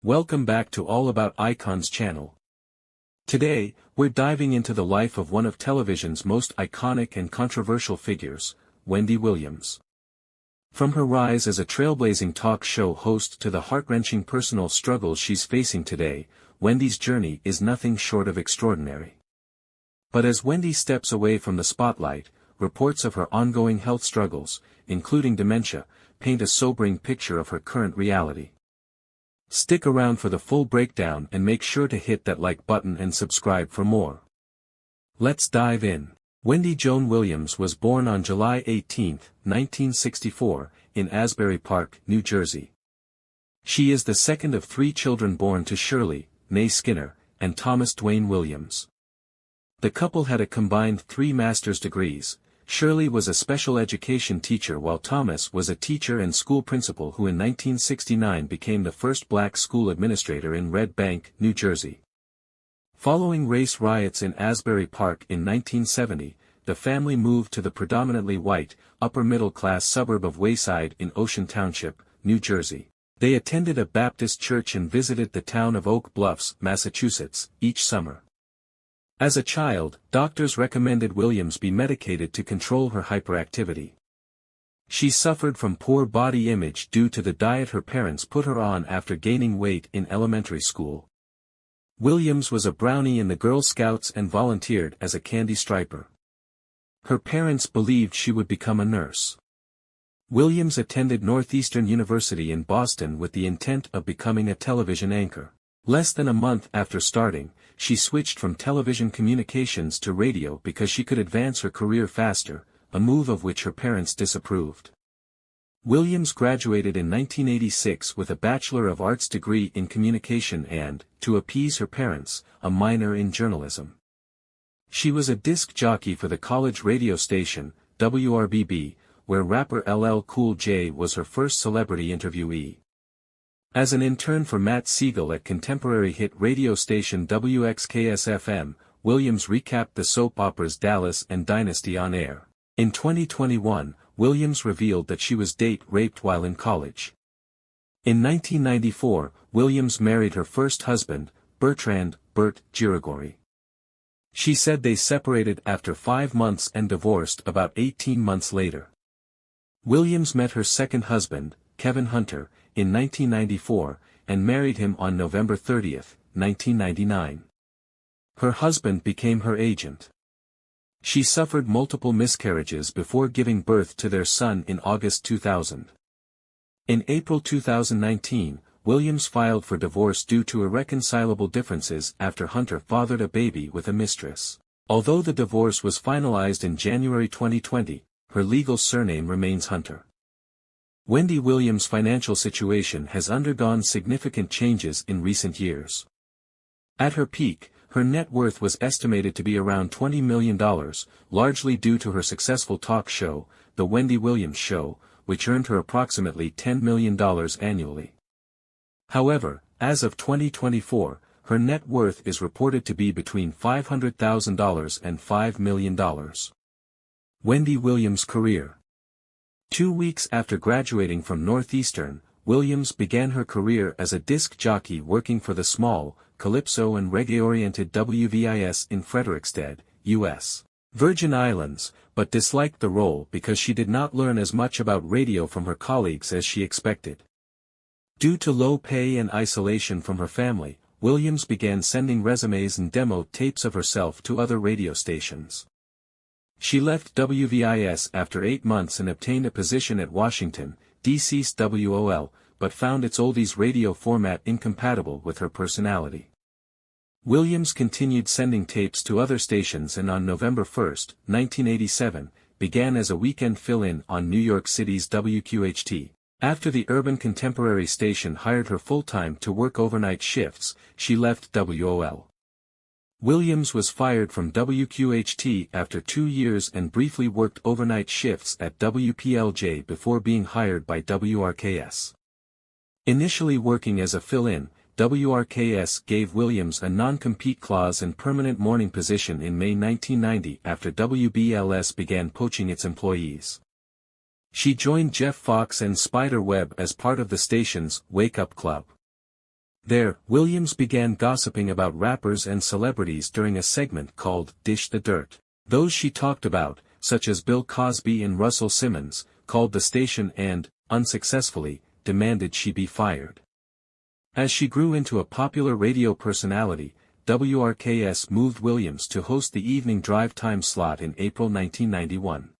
Welcome back to All About Icons channel. Today, we're diving into the life of one of television's most iconic and controversial figures, Wendy Williams. From her rise as a trailblazing talk show host to the heart-wrenching personal struggles she's facing today, Wendy's journey is nothing short of extraordinary. But as Wendy steps away from the spotlight, reports of her ongoing health struggles, including dementia, paint a sobering picture of her current reality. Stick around for the full breakdown and make sure to hit that like button and subscribe for more. Let's dive in. Wendy Joan Williams was born on July 18, 1964, in Asbury Park, New Jersey. She is the second of three children born to Shirley, née Skinner, and Thomas Dwayne Williams. The couple had a combined 3 master's degrees. Shirley was a special education teacher while Thomas was a teacher and school principal who in 1969 became the first black school administrator in Red Bank, New Jersey. Following race riots in Asbury Park in 1970, the family moved to the predominantly white, upper-middle-class suburb of Wayside in Ocean Township, New Jersey. They attended a Baptist church and visited the town of Oak Bluffs, Massachusetts, each summer. As a child, doctors recommended Williams be medicated to control her hyperactivity. She suffered from poor body image due to the diet her parents put her on after gaining weight in elementary school. Williams was a brownie in the Girl Scouts and volunteered as a candy striper. Her parents believed she would become a nurse. Williams attended Northeastern University in Boston with the intent of becoming a television anchor. Less than a month after starting, she switched from television communications to radio because she could advance her career faster, a move of which her parents disapproved. Williams graduated in 1986 with a Bachelor of Arts degree in communication and, to appease her parents, a minor in journalism. She was a disc jockey for the college radio station, WRBB, where rapper LL Cool J was her first celebrity interviewee. As an intern for Matt Siegel at contemporary hit radio station WXKS-FM, Williams recapped the soap operas Dallas and Dynasty on air. In 2021, Williams revealed that she was date raped while in college. In 1994, Williams married her first husband, Bertrand "Bert" Girigori. She said they separated after 5 months and divorced about 18 months later. Williams met her second husband, Kevin Hunter, in 1994, and married him on November 30, 1999. Her husband became her agent. She suffered multiple miscarriages before giving birth to their son in August 2000. In April 2019, Williams filed for divorce due to irreconcilable differences after Hunter fathered a baby with a mistress. Although the divorce was finalized in January 2020, her legal surname remains Hunter. Wendy Williams' financial situation has undergone significant changes in recent years. At her peak, her net worth was estimated to be around $20 million, largely due to her successful talk show, The Wendy Williams Show, which earned her approximately $10 million annually. However, as of 2024, her net worth is reported to be between $500,000 and $5 million. Wendy Williams' career. 2 weeks after graduating from Northeastern, Williams began her career as a disc jockey working for the small, calypso and reggae-oriented WVIS in Frederiksted, U.S. Virgin Islands, but disliked the role because she did not learn as much about radio from her colleagues as she expected. Due to low pay and isolation from her family, Williams began sending resumes and demo tapes of herself to other radio stations. She left WVIS after 8 months and obtained a position at Washington, D.C.'s WOL, but found its oldies radio format incompatible with her personality. Williams continued sending tapes to other stations and on November 1, 1987, began as a weekend fill-in on New York City's WQHT. After the Urban Contemporary station hired her full-time to work overnight shifts, she left WOL. Williams was fired from WQHT after 2 years and briefly worked overnight shifts at WPLJ before being hired by WRKS. Initially working as a fill-in, WRKS gave Williams a non-compete clause and permanent morning position in May 1990 after WBLS began poaching its employees. She joined Jeff Fox and Spider Webb as part of the station's Wake Up Club. There, Williams began gossiping about rappers and celebrities during a segment called Dish the Dirt. Those she talked about, such as Bill Cosby and Russell Simmons, called the station and, unsuccessfully, demanded she be fired. As she grew into a popular radio personality, WRKS moved Williams to host the evening drive time slot in April 1991.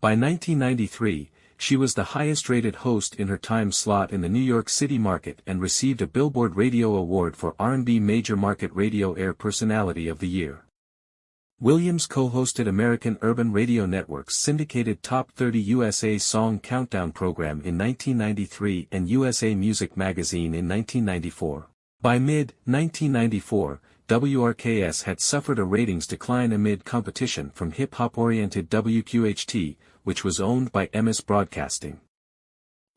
By 1993, she was the highest-rated host in her time slot in the New York City market and received a Billboard Radio Award for R&B Major Market Radio Air Personality of the Year. Williams co-hosted American Urban Radio Network's syndicated Top 30 USA Song Countdown program in 1993 and USA Music magazine in 1994. By mid-1994, WRKS had suffered a ratings decline amid competition from hip-hop-oriented WQHT, which was owned by MS Broadcasting.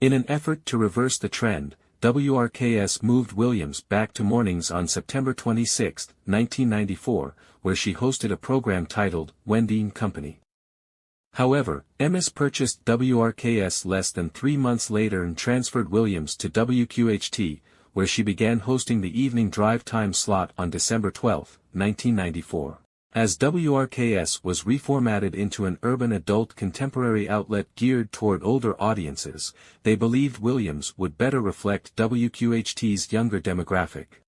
In an effort to reverse the trend, WRKS moved Williams back to mornings on September 26, 1994, where she hosted a program titled Wendy and Company. However, MS purchased WRKS less than 3 months later and transferred Williams to WQHT, where she began hosting the evening drive time slot on December 12, 1994. As WRKS was reformatted into an urban adult contemporary outlet geared toward older audiences, they believed Williams would better reflect WQHT's younger demographic.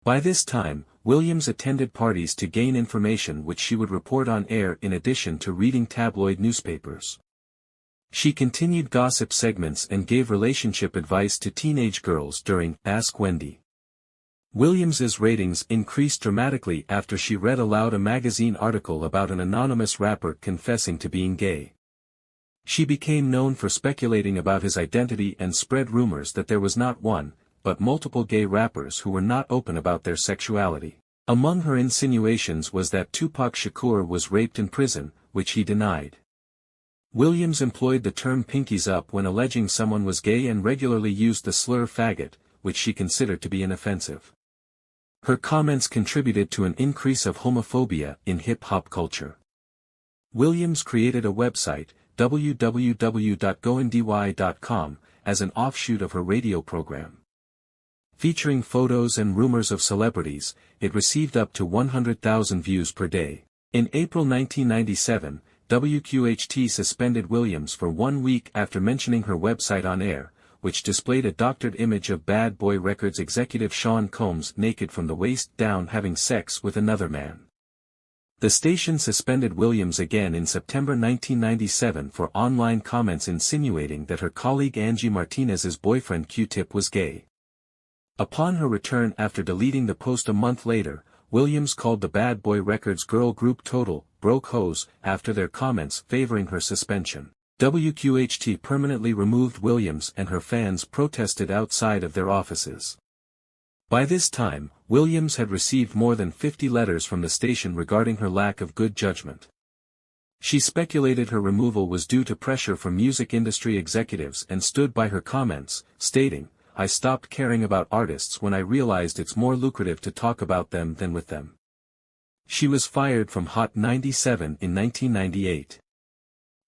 By this time, Williams attended parties to gain information which she would report on air in addition to reading tabloid newspapers. She continued gossip segments and gave relationship advice to teenage girls during Ask Wendy. Williams's ratings increased dramatically after she read aloud a magazine article about an anonymous rapper confessing to being gay. She became known for speculating about his identity and spread rumors that there was not one, but multiple gay rappers who were not open about their sexuality. Among her insinuations was that Tupac Shakur was raped in prison, which he denied. Williams employed the term pinkies up when alleging someone was gay and regularly used the slur faggot, which she considered to be inoffensive. Her comments contributed to an increase of homophobia in hip-hop culture. Williams created a website, www.goindy.com, as an offshoot of her radio program. Featuring photos and rumors of celebrities, it received up to 100,000 views per day. In April 1997, WQHT suspended Williams for 1 week after mentioning her website on air, which displayed a doctored image of Bad Boy Records executive Sean Combs naked from the waist down having sex with another man. The station suspended Williams again in September 1997 for online comments insinuating that her colleague Angie Martinez's boyfriend Q-Tip was gay. Upon her return after deleting the post a month later, Williams called the Bad Boy Records girl group total broke hose after their comments favoring her suspension. WQHT permanently removed Williams and her fans protested outside of their offices. By this time, Williams had received more than 50 letters from the station regarding her lack of good judgment. She speculated her removal was due to pressure from music industry executives and stood by her comments, stating, "I stopped caring about artists when I realized it's more lucrative to talk about them than with them." She was fired from Hot 97 in 1998.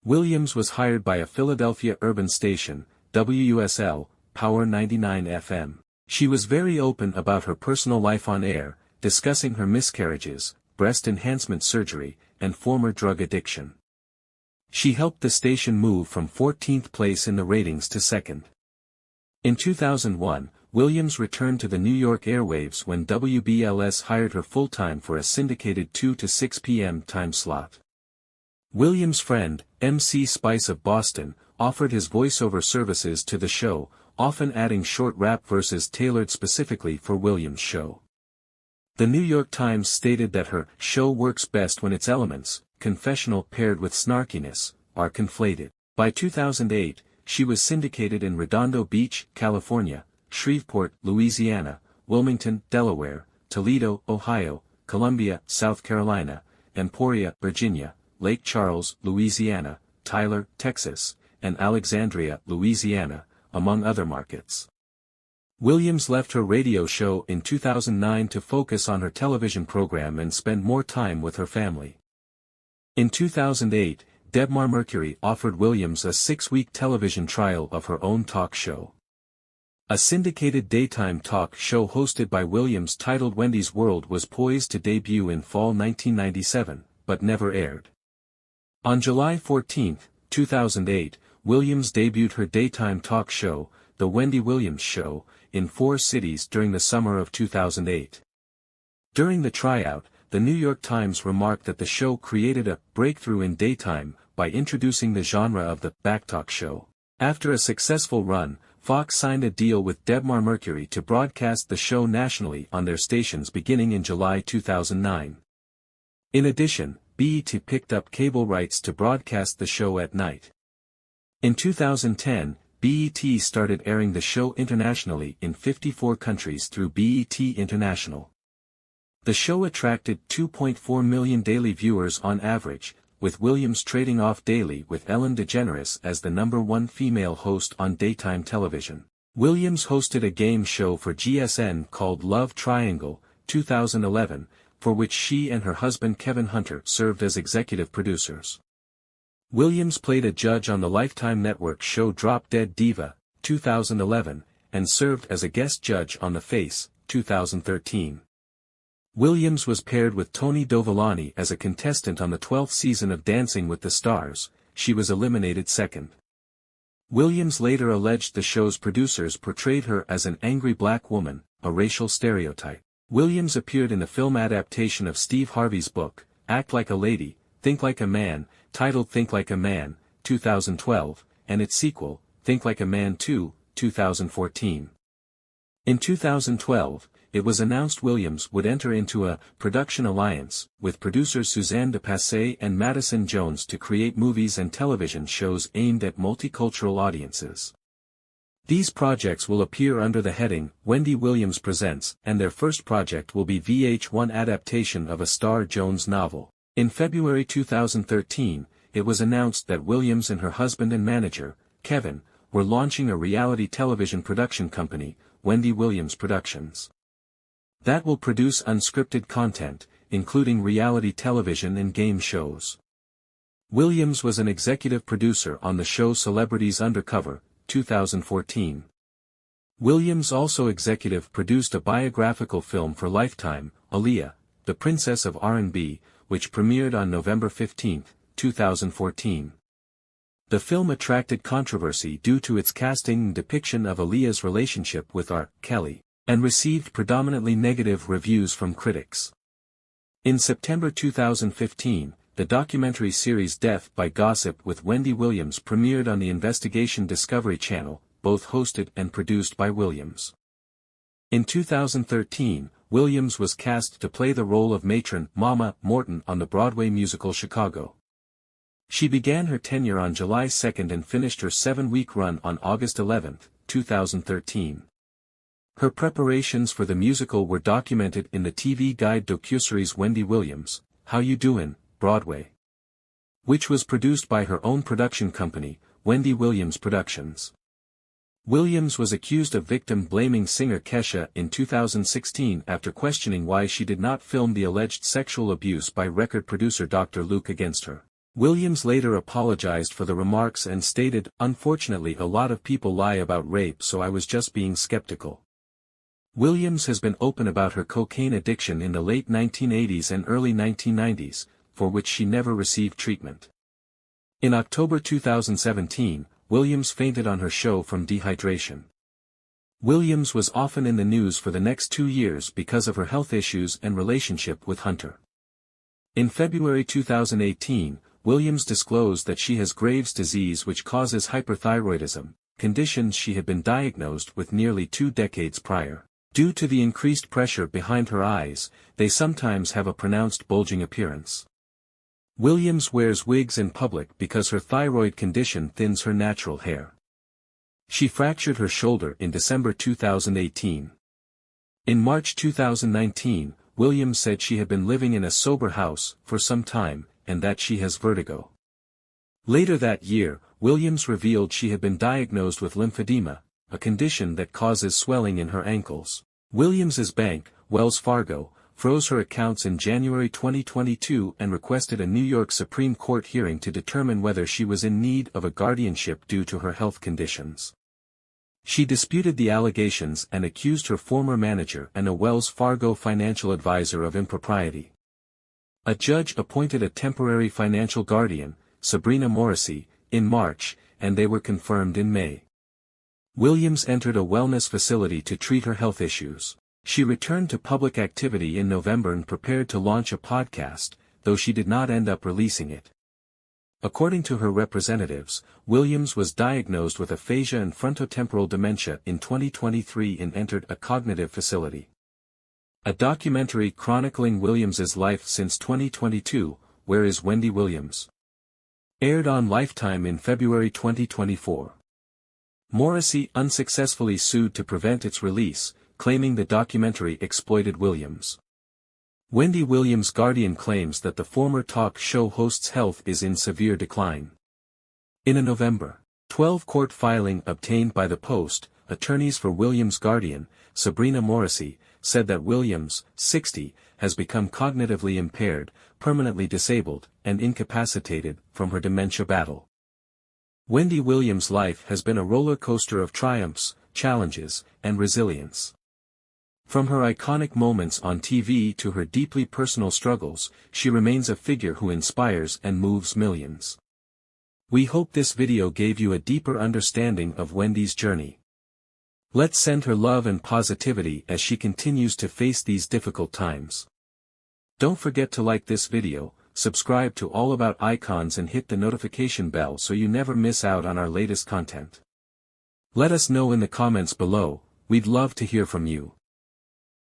Williams was hired by a Philadelphia urban station, WUSL, Power 99 FM. She was very open about her personal life on air, discussing her miscarriages, breast enhancement surgery, and former drug addiction. She helped the station move from 14th place in the ratings to 2nd. In 2001, Williams returned to the New York airwaves when WBLS hired her full-time for a syndicated 2 to 6 p.m. time slot. Williams' friend, MC Spice of Boston, offered his voiceover services to the show, often adding short rap verses tailored specifically for Williams' show. The New York Times stated that her show works best when its elements, confessional paired with snarkiness, are conflated. By 2008, she was syndicated in Redondo Beach, California, Shreveport, Louisiana, Wilmington, Delaware, Toledo, Ohio, Columbia, South Carolina, Emporia, Virginia, Lake Charles, Louisiana, Tyler, Texas, and Alexandria, Louisiana, among other markets. Williams left her radio show in 2009 to focus on her television program and spend more time with her family. In 2008, Debmar Mercury offered Williams a 6-week television trial of her own talk show. A syndicated daytime talk show hosted by Williams titled Wendy's World was poised to debut in fall 1997, but never aired. On July 14, 2008, Williams debuted her daytime talk show, The Wendy Williams Show, in 4 cities during the summer of 2008. During the tryout, the New York Times remarked that the show created a breakthrough in daytime by introducing the genre of the backtalk show. After a successful run, Fox signed a deal with Debmar Mercury to broadcast the show nationally on their stations beginning in July 2009. In addition, BET picked up cable rights to broadcast the show at night. In 2010, BET started airing the show internationally in 54 countries through BET International. The show attracted 2.4 million daily viewers on average, with Williams trading off daily with Ellen DeGeneres as the #1 female host on daytime television. Williams hosted a game show for GSN called Love Triangle, 2011, for which she and her husband Kevin Hunter served as executive producers. Williams played a judge on the Lifetime Network show Drop Dead Diva, 2011, and served as a guest judge on The Face, 2013. Williams was paired with Tony Dovolani as a contestant on the 12th season of Dancing with the Stars. She was eliminated second. Williams later alleged the show's producers portrayed her as an angry black woman, a racial stereotype. Williams appeared in the film adaptation of Steve Harvey's book, Act Like a Lady, Think Like a Man, titled Think Like a Man, 2012, and its sequel, Think Like a Man 2, 2014. In 2012, it was announced Williams would enter into a production alliance with producers Suzanne de Passé and Madison Jones to create movies and television shows aimed at multicultural audiences. These projects will appear under the heading Wendy Williams Presents, and their first project will be VH1 adaptation of a Star Jones novel. In February 2013, it was announced that Williams and her husband and manager, Kevin, were launching a reality television production company, Wendy Williams Productions, that will produce unscripted content, including reality television and game shows. Williams was an executive producer on the show Celebrities Undercover, 2014. Williams also executive produced a biographical film for Lifetime, Aaliyah, the Princess of R&B, which premiered on November 15, 2014. The film attracted controversy due to its casting and depiction of Aaliyah's relationship with R. Kelly, and received predominantly negative reviews from critics. In September 2015, the documentary series Death by Gossip with Wendy Williams premiered on the Investigation Discovery Channel, both hosted and produced by Williams. In 2013, Williams was cast to play the role of matron Mama Morton on the Broadway musical Chicago. She began her tenure on July 2 and finished her 7-week run on August 11, 2013. Her preparations for the musical were documented in the TV Guide docuseries Wendy Williams, How You Doin', Broadway, which was produced by her own production company, Wendy Williams Productions. Williams was accused of victim-blaming singer Kesha in 2016 after questioning why she did not film the alleged sexual abuse by record producer Dr. Luke against her. Williams later apologized for the remarks and stated, "Unfortunately, a lot of people lie about rape, so I was just being skeptical." Williams has been open about her cocaine addiction in the late 1980s and early 1990s, for which she never received treatment. In October 2017, Williams fainted on her show from dehydration. Williams was often in the news for the next 2 years because of her health issues and relationship with Hunter. In February 2018, Williams disclosed that she has Graves' disease, which causes hyperthyroidism, conditions she had been diagnosed with nearly 2 decades prior. Due to the increased pressure behind her eyes, they sometimes have a pronounced bulging appearance. Williams wears wigs in public because her thyroid condition thins her natural hair. She fractured her shoulder in December 2018. In March 2019, Williams said she had been living in a sober house for some time, and that she has vertigo. Later that year, Williams revealed she had been diagnosed with lymphedema, a condition that causes swelling in her ankles. Williams's bank, Wells Fargo, froze her accounts in January 2022 and requested a New York Supreme Court hearing to determine whether she was in need of a guardianship due to her health conditions. She disputed the allegations and accused her former manager and a Wells Fargo financial advisor of impropriety. A judge appointed a temporary financial guardian, Sabrina Morrissey, in March, and they were confirmed in May. Williams entered a wellness facility to treat her health issues. She returned to public activity in November and prepared to launch a podcast, though she did not end up releasing it. According to her representatives, Williams was diagnosed with aphasia and frontotemporal dementia in 2023 and entered a cognitive facility. A documentary chronicling Williams's life since 2022, Where is Wendy Williams?, aired on Lifetime in February 2024. Morrissey unsuccessfully sued to prevent its release, claiming the documentary exploited Williams. Wendy Williams' guardian claims that the former talk show host's health is in severe decline. In a November 12 court filing obtained by the Post, attorneys for Williams' guardian, Sabrina Morrissey, said that Williams, 60, has become cognitively impaired, permanently disabled, and incapacitated from her dementia battle. Wendy Williams' life has been a roller coaster of triumphs, challenges, and resilience. From her iconic moments on TV to her deeply personal struggles, she remains a figure who inspires and moves millions. We hope this video gave you a deeper understanding of Wendy's journey. Let's send her love and positivity as she continues to face these difficult times. Don't forget to like this video, subscribe to All About Icons and hit the notification bell so you never miss out on our latest content. Let us know in the comments below, we'd love to hear from you.